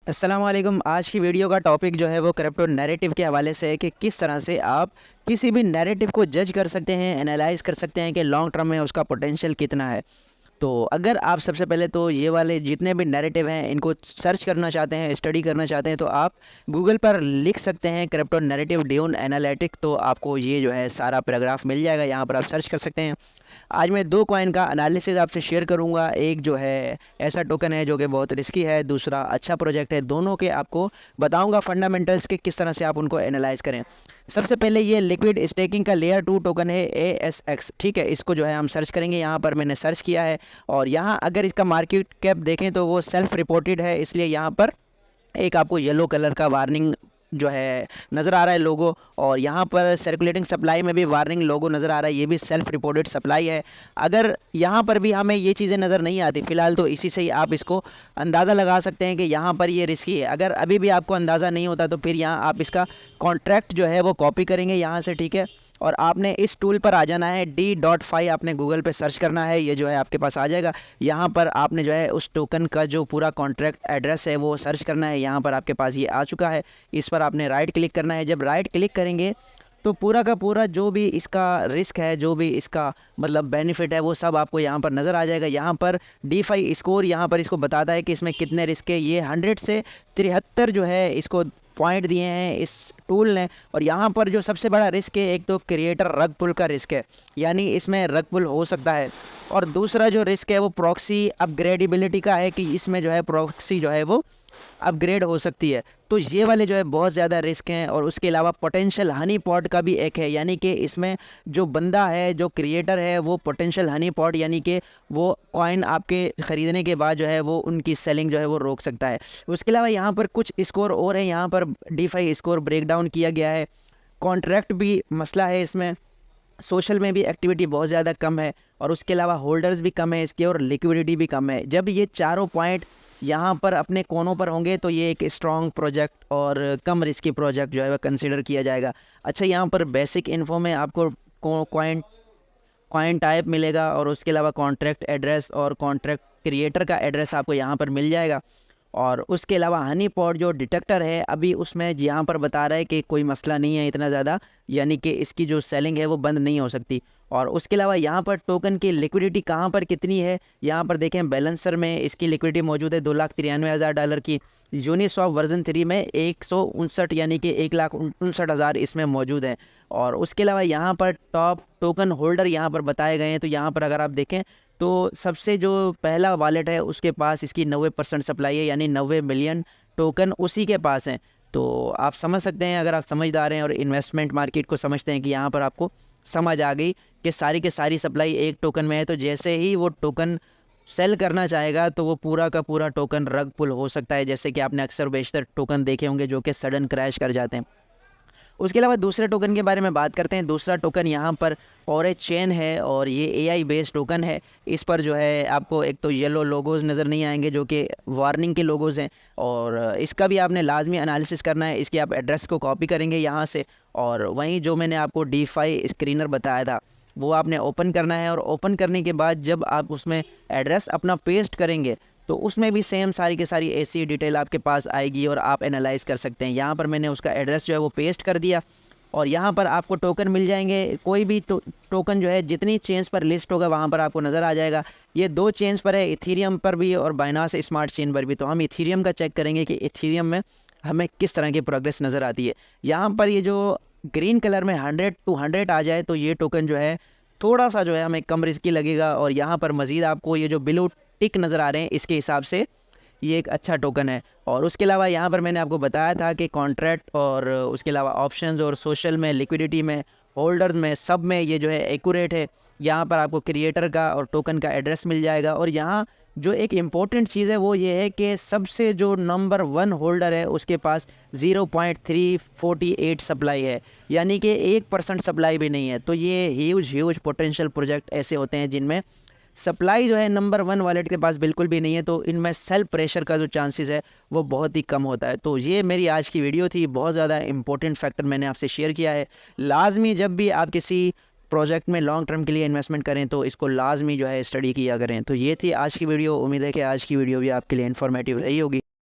अस्सलाम वालेकुम। आज की वीडियो का टॉपिक जो है वो क्रिप्टो नैरेटिव के हवाले से है कि किस तरह से आप किसी भी नैरेटिव को जज कर सकते हैं, एनालाइज कर सकते हैं कि लॉन्ग टर्म में उसका पोटेंशियल कितना है। तो अगर आप सबसे पहले तो ये वाले जितने भी नैरेटिव हैं इनको सर्च करना चाहते हैं, स्टडी करना चाहते हैं, तो आप गूगल पर लिख सकते हैं क्रिप्टो नैरेटिव ड्यून एनालिटिक। तो आपको ये जो है सारा पैराग्राफ मिल जाएगा, यहाँ पर आप सर्च कर सकते हैं। आज मैं दो कॉइन का एनालिसिस आपसे शेयर करूंगा। एक जो है ऐसा टोकन है जो कि बहुत रिस्की है, दूसरा अच्छा प्रोजेक्ट है। दोनों के आपको बताऊंगा फंडामेंटल्स के किस तरह से आप उनको एनालाइज करें। सबसे पहले ये लिक्विड स्टेकिंग का लेयर 2 टोकन है ASX, ठीक है। इसको जो है हम सर्च करेंगे, यहाँ पर मैंने सर्च किया है और यहाँ अगर इसका मार्केट कैप देखें तो वो सेल्फ रिपोर्टेड है, इसलिए यहाँ पर एक आपको येलो कलर का वार्निंग जो है नज़र आ रहा है लोगो, और यहाँ पर सर्कुलेटिंग सप्लाई में भी वार्निंग लोगो नज़र आ रहा है, ये भी सेल्फ रिपोर्टेड सप्लाई है। अगर यहाँ पर भी हमें ये चीज़ें नज़र नहीं आती फ़िलहाल, तो इसी से ही आप इसको अंदाज़ा लगा सकते हैं कि यहाँ पर ये रिस्की है। अगर अभी भी आपको अंदाज़ा नहीं होता तो फिर यहाँ आप इसका कॉन्ट्रैक्ट जो है वो कॉपी करेंगे यहाँ से, ठीक है। और आपने इस टूल पर आ जाना है, D.5 आपने गूगल पे सर्च करना है, ये जो है आपके पास आ जाएगा। यहाँ पर आपने जो है उस टोकन का जो पूरा कॉन्ट्रैक्ट एड्रेस है वो सर्च करना है। यहाँ पर आपके पास ये आ चुका है, इस पर आपने राइट क्लिक करना है। जब राइट क्लिक करेंगे तो पूरा का पूरा जो भी इसका रिस्क है, जो भी इसका मतलब बेनिफिट है, वो सब आपको यहाँ पर नज़र आ जाएगा। यहाँ पर D5 स्कोर यहाँ पर इसको बताता है कि इसमें कितने रिस्क है। ये 100 से 73 जो है इसको पॉइंट दिए हैं इस टूल ने। और यहाँ पर जो सबसे बड़ा रिस्क है, एक तो क्रिएटर रग पुल का रिस्क है, यानी इसमें रग पुल हो सकता है। और दूसरा जो रिस्क है वो प्रॉक्सी अपग्रेडेबिलिटी का है, कि इसमें जो है प्रॉक्सी जो है वो अपग्रेड हो सकती है। तो ये वाले जो है बहुत ज़्यादा रिस्क हैं। और उसके अलावा पोटेंशियल हनी पॉट का भी एक है, यानी कि इसमें जो बंदा है, जो क्रिएटर है, वो पोटेंशियल हनी पॉट यानी कि वो कॉइन आपके ख़रीदने के बाद जो है वो उनकी सेलिंग जो है वो रोक सकता है। उसके अलावा यहाँ पर कुछ स्कोर और हैं, यहाँ पर D5 स्कोर ब्रेक डाउन किया गया है। कॉन्ट्रैक्ट भी मसला है इसमें, सोशल में भी एक्टिविटी बहुत ज़्यादा कम है, और उसके अलावा होल्डर्स भी कम है इसके, और लिक्विडिटी भी कम है। जब ये चारों पॉइंट यहाँ पर अपने कोनों पर होंगे तो ये एक स्ट्रॉन्ग प्रोजेक्ट और कम रिस्की प्रोजेक्ट जो है वह कंसिडर किया जाएगा। अच्छा, यहाँ पर बेसिक इन्फो में आपको कॉइन कॉइन टाइप मिलेगा, और उसके अलावा कॉन्ट्रैक्ट एड्रेस और कॉन्ट्रैक्ट क्रिएटर का एड्रेस आपको यहाँ पर मिल जाएगा। और उसके अलावा हनी पॉट जो डिटेक्टर है, अभी उसमें यहाँ पर बता रहा है कि कोई मसला नहीं है इतना ज़्यादा, यानी कि इसकी जो सेलिंग है वो बंद नहीं हो सकती। और उसके अलावा यहाँ पर टोकन की लिक्विडिटी कहाँ पर कितनी है, यहाँ पर देखें बैलेंसर में इसकी लिक्विडिटी मौजूद है $2,93,000 की। यूनिस्वैप वर्जन 3 में 159 यानी कि 1,59,000 इसमें मौजूद है। और उसके अलावा यहाँ पर टॉप टोकन होल्डर यहाँ पर बताए गए हैं। तो यहाँ पर अगर आप देखें तो सबसे जो पहला वॉलेट है उसके पास इसकी 90% सप्लाई है, यानी 90 मिलियन टोकन उसी के पास हैं। तो आप समझ सकते हैं, अगर आप समझदार हैं और इन्वेस्टमेंट मार्केट को समझते हैं, कि यहाँ पर आपको समझ आ गई कि सारी के सारी सप्लाई एक टोकन में है। तो जैसे ही वो टोकन सेल करना चाहेगा तो वो पूरा का पूरा टोकन रग पुल हो सकता है, जैसे कि आपने अक्सर बेशतर टोकन देखे होंगे जो कि सडन क्रैश कर जाते हैं। उसके अलावा दूसरे टोकन के बारे में बात करते हैं। दूसरा टोकन यहाँ पर ऑरेंज चेन है, और ये AI बेस्ड टोकन है। इस पर जो है आपको एक तो येलो लोगोज़ नज़र नहीं आएंगे जो कि वार्निंग के लोगोज़ हैं, और इसका भी आपने लाजमी एनालिसिस करना है। इसके आप एड्रेस को कॉपी करेंगे यहाँ से, और वहीं जो मैंने आपको D5 स्क्रीनर बताया था वो आपने ओपन करना है। और ओपन करने के बाद जब आप उसमें एड्रेस अपना पेस्ट करेंगे तो उसमें भी सेम सारी की सारी ऐसी डिटेल आपके पास आएगी, और आप एनालाइज कर सकते हैं। यहाँ पर मैंने उसका एड्रेस जो है वो पेस्ट कर दिया, और यहाँ पर आपको टोकन मिल जाएंगे। कोई भी टोकन जो है जितनी चेन्स पर लिस्ट होगा वहाँ पर आपको नज़र आ जाएगा। ये 2 चेन्स पर है, इथीरियम पर भी और बाइनांस स्मार्ट चेन पर भी। तो हम इथीरियम का चेक करेंगे कि इथीरियम में हमें किस तरह की प्रोग्रेस नज़र आती है। यहाँ पर ये जो ग्रीन कलर में 100 to 100 आ जाए तो ये टोकन जो है थोड़ा सा जो है हमें कम रिस्की लगेगा। और यहाँ पर मज़ीद आपको ये जो ब्लू टिक नज़र आ रहे हैं, इसके हिसाब से ये एक अच्छा टोकन है। और उसके अलावा यहाँ पर मैंने आपको बताया था कि कॉन्ट्रैक्ट और उसके अलावा ऑप्शंस और सोशल में, लिक्विडिटी में, होल्डर्स में, सब में ये जो है एक्यूरेट है। यहाँ पर आपको क्रिएटर का और टोकन का एड्रेस मिल जाएगा। और यहाँ जो एक इम्पॉर्टेंट चीज़ है वो ये है कि सबसे जो नंबर 1 होल्डर है उसके पास 0.348 सप्लाई है, यानी कि 1% सप्लाई भी नहीं है। तो ये ह्यूज पोटेंशियल प्रोजेक्ट ऐसे होते हैं जिनमें सप्लाई जो है नंबर 1 वॉलेट के पास बिल्कुल भी नहीं है, तो इनमें सेल्फ प्रेशर का जो चांसेस है वो बहुत ही कम होता है। तो ये मेरी आज की वीडियो थी, बहुत ज़्यादा इंपॉर्टेंट फैक्टर मैंने आपसे शेयर किया है। लाजमी जब भी आप किसी प्रोजेक्ट में लॉन्ग टर्म के लिए इन्वेस्टमेंट करें तो इसको लाजमी जो है स्टडी किया करें। तो ये थी आज की वीडियो। उम्मीद है कि आज की वीडियो भी आपके लिए इन्फॉर्मेटिव रही होगी।